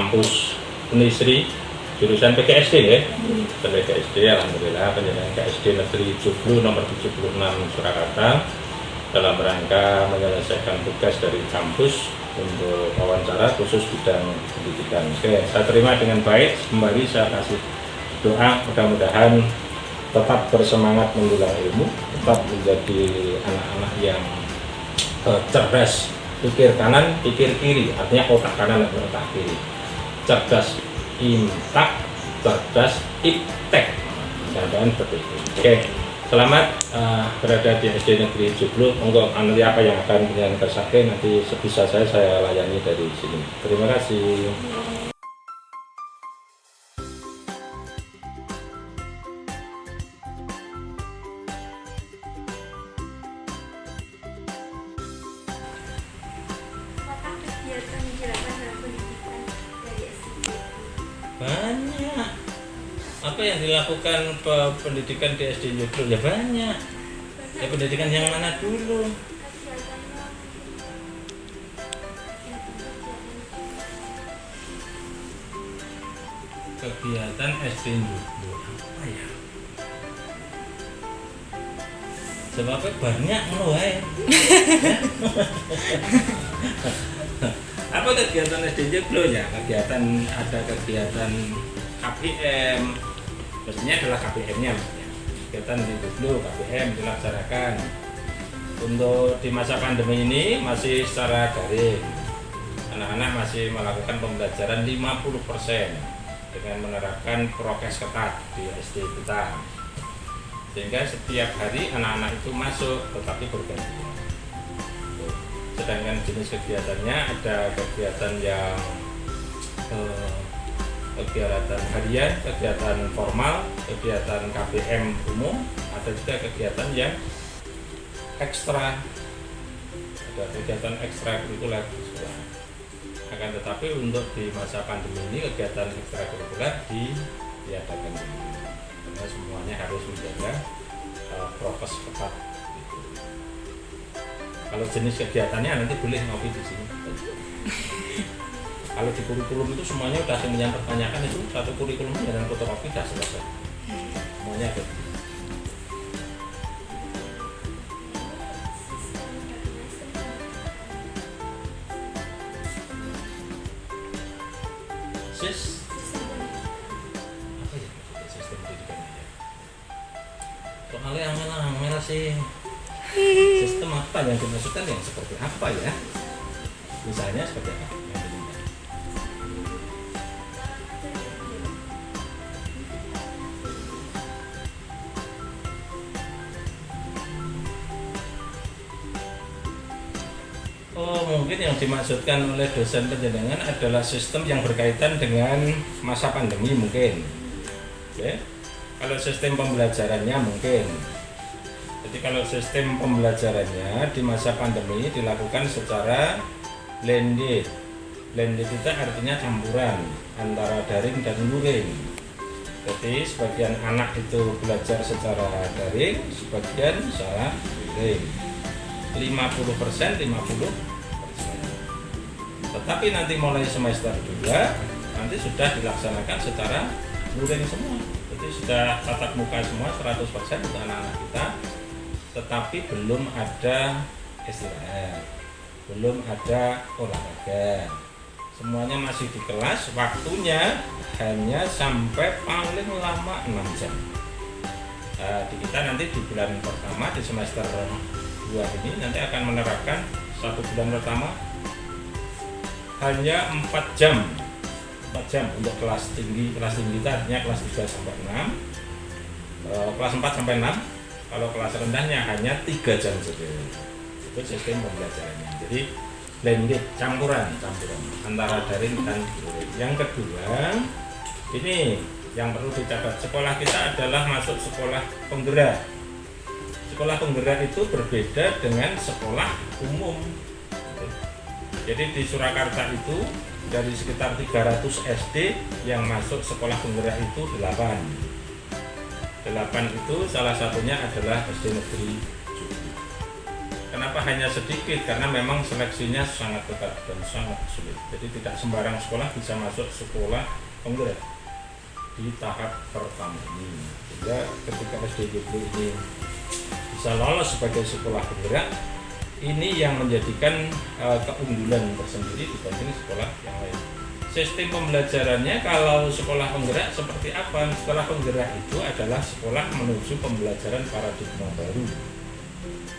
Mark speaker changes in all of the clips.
Speaker 1: kampus Unisri jurusan PGSD ya. PGSD alhamdulillah penjenengan PGSD Negeri Joglo nomor 76 Surakarta dalam rangka menyelesaikan tugas dari kampus untuk wawancara khusus bidang pendidikan. Oke, saya terima dengan baik. Kembali saya kasih doa mudah-mudahan tetap bersemangat mendulang ilmu, tetap menjadi anak-anak yang cerdas, pikir kanan, pikir kiri, artinya otak kanan dan otak kiri. Cerdas intak, cerdas iptek, dan seperti itu. Oke, selamat berada di SD Negeri Joglo. Monggo nanti apa yang akan dengan kersake nanti sebisa saya layani dari sini. Terima kasih. Banyak. Apa yang dilakukan pendidikan di SD Joglo? Ya banyak. Ya pendidikan yang mana dulu? Kegiatan SD Joglo apa ya? Sebabnya banyak loh Apa kegiatan SD Joglo ya? Ada kegiatan KPM, pastinya adalah KPM-nya. Kegiatan di Joglo KPM dilaksanakan. Untuk di masa pandemi ini masih secara daring. Anak-anak masih melakukan pembelajaran 50% dengan menerapkan prokes ketat di SD kita. Sehingga setiap hari anak-anak itu masuk, tetapi bergantian. Sedangkan jenis kegiatannya ada kegiatan yang kegiatan harian, kegiatan formal, kegiatan KPM umum, ada juga kegiatan yang ekstra, ada kegiatan ekstrakurikuler di sekolah. Akan tetapi untuk di masa pandemi ini kegiatan ekstrakurikuler diadakan karena semuanya harus menjaga prokes ketat. Kalau jenis kegiatannya nanti boleh ngopi di sini. Kalau di kurikulum itu semuanya udah yang pertanyakan itu satu kurikulum dan fotokopi sudah selesai. Semuanya ada. Apa ya sistem pendidikannya ya? Soalnya angel sih. Sistem apa yang dimaksudkan yang seperti apa ya? Misalnya seperti apa? Oh, mungkin yang dimaksudkan oleh dosen penjenengan adalah sistem yang berkaitan dengan masa pandemi mungkin. Oke. Kalau sistem pembelajarannya mungkin. Jadi kalau sistem pembelajarannya di masa pandemi dilakukan secara blended. Blended itu artinya campuran antara daring dan luring. Jadi sebagian anak itu belajar secara daring, sebagian secara luring. 50%, 50%. Tetapi nanti mulai semester 2 nanti sudah dilaksanakan secara luring semua. Jadi sudah tatap muka semua 100% untuk anak-anak kita. Tetapi belum ada istirahat, belum ada olahraga, semuanya masih di kelas, waktunya hanya sampai paling lama 6 jam. Di kita nanti di bulan pertama di semester 2 ini nanti akan menerapkan 1 bulan pertama hanya 4 jam untuk kelas tinggi itu artinya kelas 3 sampai 6, kelas 4 sampai 6. Kalau kelas rendahnya hanya 3 jam saja. Itu sistem pembelajarannya. Jadi blended, campuran antara daring dan luring. Yang kedua, ini yang perlu dicatat, sekolah kita adalah masuk sekolah penggerak. Sekolah penggerak itu berbeda dengan sekolah umum. Jadi di Surakarta itu dari sekitar 300 SD yang masuk sekolah penggerak itu 8 itu salah satunya adalah SD Negeri Joglo. Kenapa hanya sedikit? Karena memang seleksinya sangat ketat dan sangat sulit. Jadi tidak sembarang sekolah bisa masuk sekolah penggerak di tahap pertama ini. Sehingga ketika SD Joglo ini bisa lolos sebagai sekolah penggerak, ini yang menjadikan keunggulan tersendiri dibanding sekolah yang lain. Sistem pembelajarannya kalau sekolah penggerak seperti apa? Sekolah penggerak itu adalah sekolah menuju pembelajaran paradigma baru.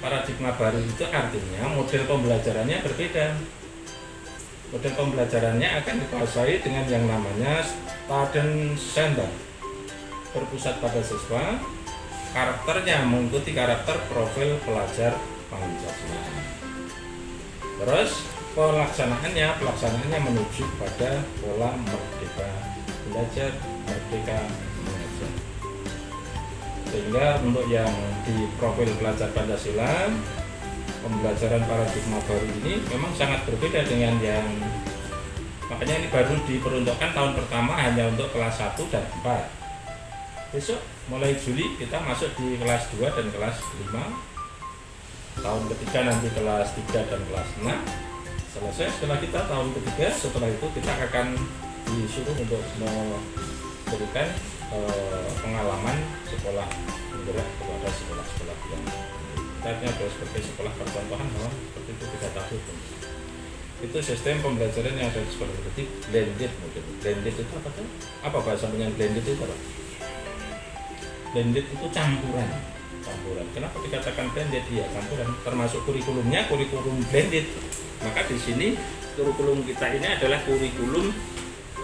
Speaker 1: Paradigma baru itu artinya model pembelajarannya berbeda. Model pembelajarannya akan dikuasai dengan yang namanya student center, berpusat pada siswa, karakternya mengikuti karakter profil pelajar Pancasila. Terus pelaksanaannya menuju pada pola merdeka belajar, merdeka mengajar. Sehingga untuk yang di profil pelajar Pancasila, pembelajaran paradigma baru ini memang sangat berbeda dengan yang, makanya ini baru diperuntukkan tahun pertama hanya untuk kelas 1 dan 4. Besok mulai Juli kita masuk di kelas 2 dan kelas 5. Tahun ketiga nanti kelas 3 dan kelas 6. Selesai setelah kita tahun ketiga, setelah itu kita akan disuruh untuk memberikan pengalaman sekolah penggerak kepada sekolah-sekolah yang artinya adalah sebagai sekolah percontohan bahwa seperti itu 3 tahun. Itu sistem pembelajaran yang ada di sekolah berarti blended model. Blended itu apa tuh? Apa bahasa dengan blended itu apa? Blended itu campuran. Kenapa dikatakan blended? Ya campuran. Termasuk kurikulumnya kurikulum blended. Maka di sini kurikulum kita ini adalah kurikulum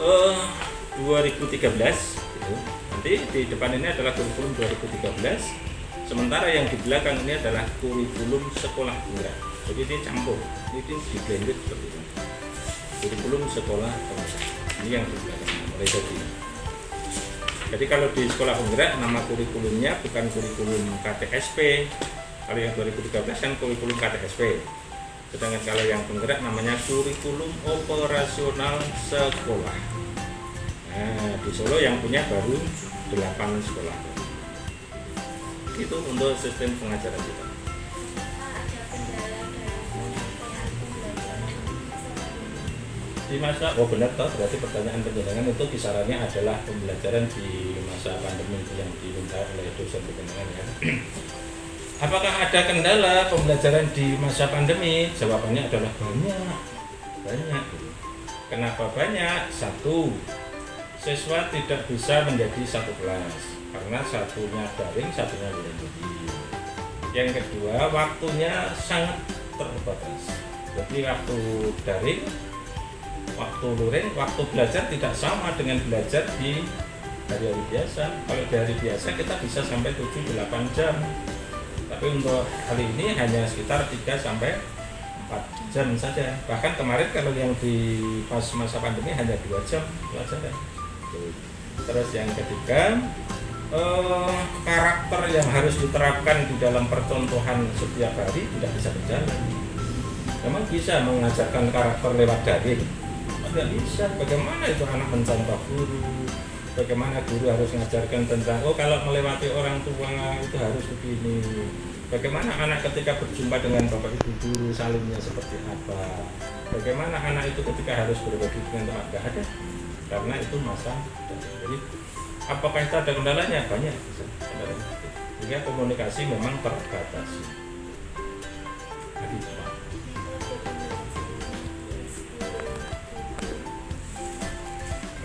Speaker 1: 2013. Gitu. Nanti di depan ini adalah kurikulum 2013. Sementara yang di belakang ini adalah kurikulum sekolah penggerak. Jadi ini campur. Ini di blended seperti itu. Kurikulum sekolah penggerak. Ini yang di belakang. Mulai dari ini. Jadi kalau di sekolah penggerak nama kurikulumnya bukan kurikulum KTSP. Kalau yang 2013 kan kurikulum KTSP. Sedangkan kalau yang penggerak namanya kurikulum operasional sekolah. Nah, di Solo yang punya baru 8 sekolah. Itu untuk sistem pengajaran kita. Di masa, oh benar toh, berarti pertanyaan penjenengan itu kisarannya adalah pembelajaran di masa pandemi yang diminta oleh dosen penjenengan ya. Apakah ada kendala pembelajaran di masa pandemi? Jawabannya adalah banyak. Kenapa banyak? Satu, siswa tidak bisa menjadi satu kelas karena satunya daring, satunya luring. Yang kedua, waktunya sangat terbatas. Jadi waktu daring, waktu luring, waktu belajar tidak sama dengan belajar di hari-hari biasa. Kalau di hari biasa kita bisa sampai 7-8 jam. Tapi untuk kali ini hanya sekitar 3-4 jam saja. Bahkan kemarin kalau yang di pas masa pandemi hanya 2 jam pelajaran. Terus yang ketiga, karakter yang harus diterapkan di dalam percontohan setiap hari tidak bisa berjalan. Memang bisa mengajarkan karakter lewat daring, tidak bisa. Bagaimana itu anak mencontoh guru? Bagaimana guru harus mengajarkan tentang kalau melewati orang tua itu harus begini. Bagaimana anak ketika berjumpa dengan bapak ibu guru salimnya seperti apa. Bagaimana anak itu ketika harus berbagi dengan teman, tidak ada. Karena itu masa. Jadi apakah itu ada kendalanya? Banyak. Sehingga komunikasi memang terbatas.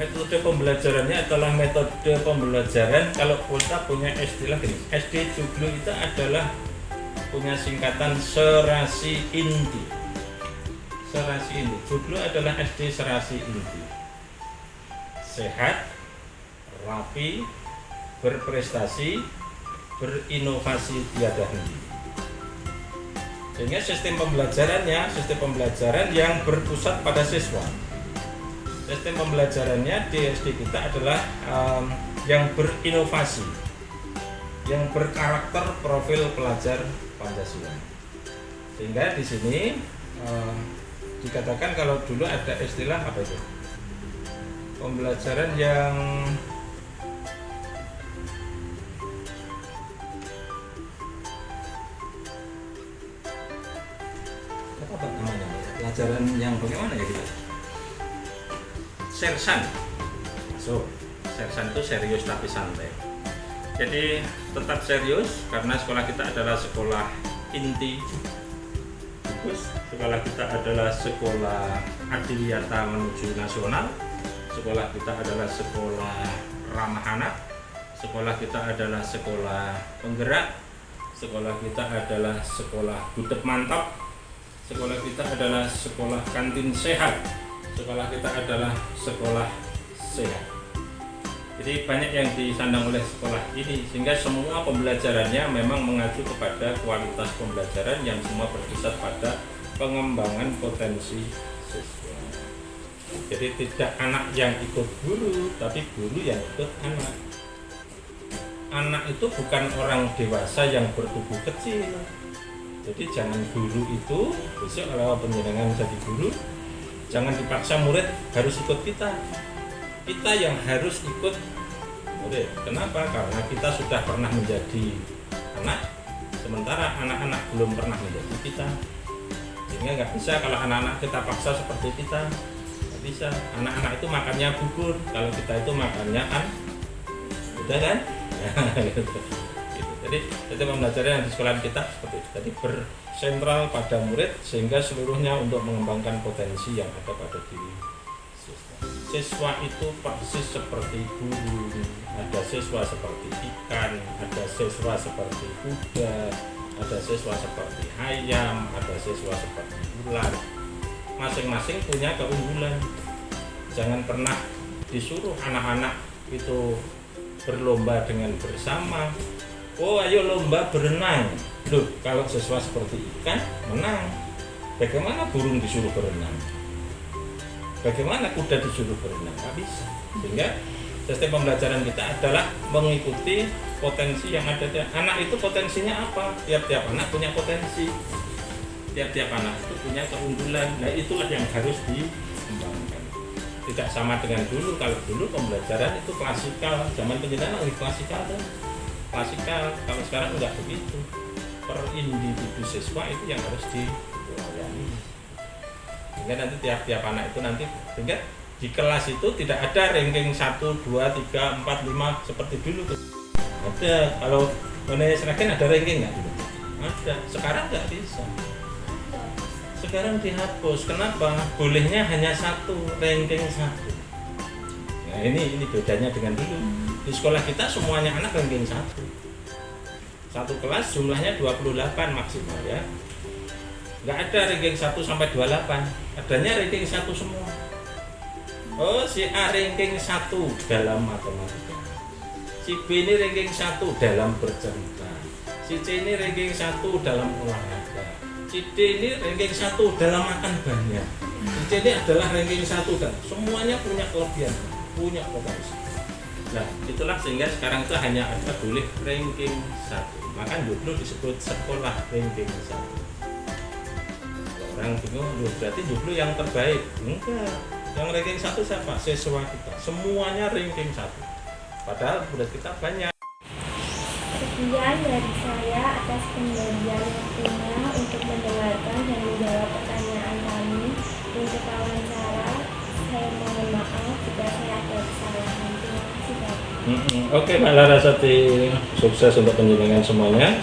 Speaker 1: Metode pembelajarannya adalah metode pembelajaran, kalau kita punya istilah gini, SD Joglo itu adalah punya singkatan serasi inti. Serasi inti. Joglo adalah SD serasi inti. Sehat, rapi, berprestasi, berinovasi tiada henti. Sehingga sistem pembelajaran yang berpusat pada siswa. Sistem pembelajarannya di SD kita adalah yang berinovasi, yang berkarakter profil pelajar Pancasila. Sehingga di sini dikatakan kalau dulu ada istilah apa itu? Pembelajaran yang pelajaran yang bagaimana ya kita? Sersan. So, sersan itu serius tapi santai. Jadi tetap serius karena sekolah kita adalah sekolah inti. Bagus. Sekolah kita adalah sekolah adiwiyata menuju nasional. Sekolah kita adalah sekolah ramah anak. Sekolah kita adalah sekolah penggerak. Sekolah kita adalah sekolah gudeg mantap. Sekolah kita adalah sekolah kantin sehat. Sekolah kita adalah sekolah sehat. Jadi banyak yang disandang oleh sekolah ini, sehingga semua pembelajarannya memang mengacu kepada kualitas pembelajaran yang semua berpusat pada pengembangan potensi siswa. Jadi tidak anak yang ikut guru, tapi guru yang ikut anak. Anak itu bukan orang dewasa yang bertubuh kecil. Jadi jangan guru itu, besok kalau penjenengan jadi guru, jangan dipaksa murid harus ikut kita. Kita yang harus ikut murid. Kenapa? Karena kita sudah pernah menjadi anak, sementara anak-anak belum pernah menjadi kita. Sehingga nggak bisa kalau anak-anak kita paksa seperti kita, nggak bisa. Anak-anak itu makannya bubur, kalau kita itu makannya kan, udah kan? Gitu. Jadi pembelajaran yang di sekolah kita seperti itu. Jadi bersentral pada murid sehingga seluruhnya untuk mengembangkan potensi yang ada pada diri siswa. Siswa itu persis seperti guru, ada siswa seperti ikan, ada siswa seperti kuda, ada siswa seperti ayam, ada siswa seperti ular. Masing-masing punya keunggulan. Jangan pernah disuruh anak-anak itu berlomba dengan bersama. Oh, ayo lomba berenang. Loh, kalau siswa seperti ikan menang, bagaimana burung disuruh berenang? Bagaimana kuda disuruh berenang? Nggak bisa. Sehingga sistem pembelajaran kita adalah mengikuti potensi yang ada. Anak itu potensinya apa? Tiap-tiap anak punya potensi. Tiap-tiap anak itu punya keunggulan. Nah, itulah yang harus dikembangkan. Tidak sama dengan dulu. Kalau dulu pembelajaran itu klasikal, zaman penjenengan lagi klasikal kan? Klasikal. Kalau sekarang enggak begitu. Per individu siswa itu yang harus dilayani. Sehingga nanti tiap-tiap anak itu nanti, sehingga di kelas itu tidak ada ranking 1, 2, 3, 4, 5 seperti dulu. Ada. Kalau Seragen ada ranking nggak dulu? Ada. Sekarang nggak bisa. Sekarang dihapus. Kenapa? Bolehnya hanya 1, ranking 1. Nah ini bedanya dengan dulu. Di sekolah kita semuanya anak ranking 1. Satu kelas jumlahnya 28 maksimal ya. Nggak ada ranking 1 sampai 28. Adanya ranking 1 semua. Oh, si A ranking 1 dalam matematika. Si B ini ranking 1 dalam bercerita. Si C ini ranking 1 dalam olahraga. Si D ini ranking 1 dalam makan banyak. Si C ini adalah ranking 1 dan semuanya punya kelebihan, punya potensi. Nah, itulah sehingga sekarang itu hanya ada boleh ranking 1. Maka dulu disebut sekolah ranking 1. Orang bingung, berarti dulu yang terbaik. Enggak, yang ranking 1 siapa? Siswa kita, semuanya ranking 1. Padahal murid kita banyak.
Speaker 2: Sekian dari saya atas pemberian waktunya untuk mendengarkan dan menjawab pertanyaan kami. Untuk wawancara, saya mohon maaf jika saya ada kesalahan. Terima kasih Bapak.
Speaker 1: Oke, Mbak Larasati, sukses untuk penjenengan semuanya.